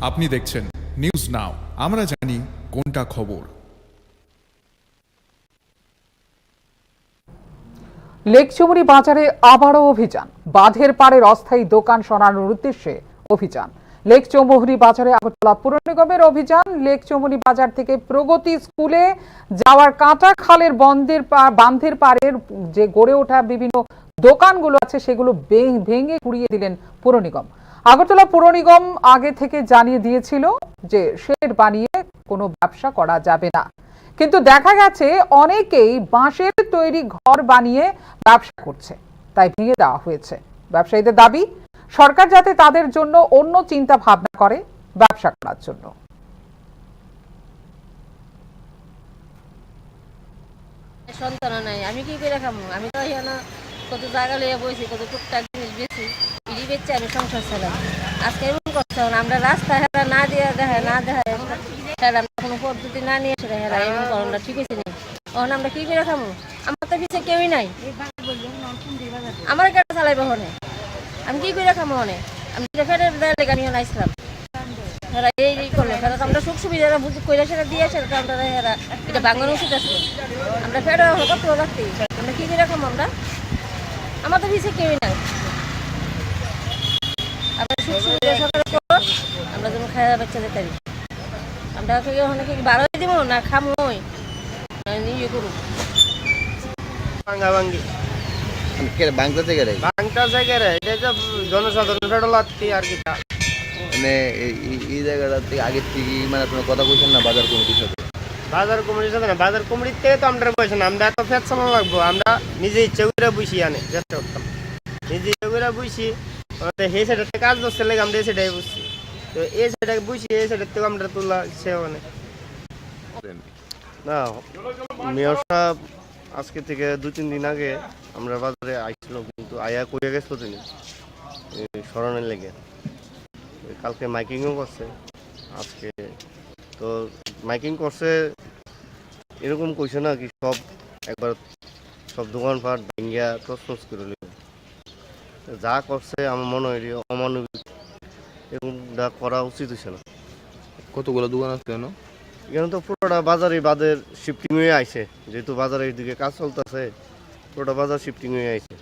আপনি দেখছেন news now, আমরা জানি কোনটা খবর। লেকচুমুরি বাজারে আবারও অভিযান, বাঁধের পাড়ের অস্থায়ী দোকান সরানোর উদ্দেশ্যে অভিযান। লেকচৌমুহরি বাজারে আগরতলা পুর নিগমের অভিযান। লেকচৌমুহরি বাজার থেকে প্রগতি স্কুলে যাওয়ার কাঁটা খালের বাঁধের পাড়ের যে গড়ে ওঠা বিভিন্ন দোকানগুলো আছে সেগুলো ভেঙে গুড়িয়ে দিলেন পুর নিগম। আগরতলা পুর নিগম আগে থেকে জানিয়ে দিয়েছিল যে শেড বানিয়ে কোনো ব্যবসা করা যাবে না, কিন্তু দেখা গেছে অনেকেই বাঁশের তৈরি ঘর বানিয়ে ব্যবসা করছে, তাই ভেঙে দেওয়া হয়েছে। ব্যবসায়ীদের দাবি সরকার যাতে তাদের জন্য অন্য চিন্তা ভাবনা করে ব্যবসা করার জন্য। সন্তান নাই, আমি কি করে খাবো? আমি তো এখানে কত জায়গা লইয়া বইছি, কত টুকটাক জিনিস বেশি ইডি বেচছে, আমি সংসার চালাই। আজকে এমন করছে আমরা রাস্তা হেরা না দিয়ে দেখায় না দেখায় হেরা কোনো পদ্ধতি না নিয়ে এসে হেরা এমন করণটা ঠিক হয়েছে না। তখন আমরা কি করে খাবো? আমার তো পিছিয়ে কেউই নাই, আমার কেটে চালাইবে হনে, আমি কি করে খাবো হনে? আমি ফেরে লেগে আমি আসলাম হেরা এই করলো, হেরা আমরা সুখ সুবিধা বুঝি কইরা সেটা দিয়ে সেটা আমরা হেরা এটা বাঙানো উচিত আছে। আমরা ফেরে কত রাখতে আমরা কি করে খাবো? আমার তো পিছিয়ে কেউই নাই, আমরা সুখ সুবিধা সরকার করো, আমরা যেন খাওয়া বাচ্চা যেতে পারি। আমরা ওখানে কি বাড়াই দিব না খামোই ইয়ে করুক ভাঙ্গা ভাঙ্গি বাংটা জায়গায় এটা জনসাধারণ ফেডলাতি আর কি মানে এই জায়গাটা থেকে আগের থেকে মানে আপনার কথা বলছেন না বাজার কমিটির সাথে? বাজার কমিটির সাথে না, বাজার কমিটির থেকে তো আমরা বসে না, আমরা এত ফেট চালানো লাগবো। আমরা নিজে ইচ্ছে করে বুঝি আনে চেষ্টা করতাম, নিজে ইচ্ছে করে বুঝি সেই সাইডের থেকে কাজ করতে লেগে আমরা এই সাইডে বুঝছি, তো এই সাইডে বুঝি এই সাইডের থেকে আমরা তোলা সে মানে না। মেয়র সাহেব আজকে থেকে 2-3 দিন আগে আমরা বাজারে আইছিল, কিন্তু আয়া কইয়া গেছিল তিনি স্মরণের লেগে। কালকে মাইকিংও করছে, আজকে তো মাইকিং করছে এরকম কইছে না কি সব একবার সব দোকানপাট ভেঙ্গিয়া তছনছ করে লিব। যা করছে আমার মনে হয় অমানবিক, এরকমটা করা উচিত হয়েছে না। কতগুলো দোকান আছে কেন? এখানে তো পুরোটা বাজারে বাদের শিফটিং হয়ে আইছে, যেহেতু বাজারের দিকে কাজ চলতেছে পুরোটা বাজার শিফটিং হয়ে আইছে।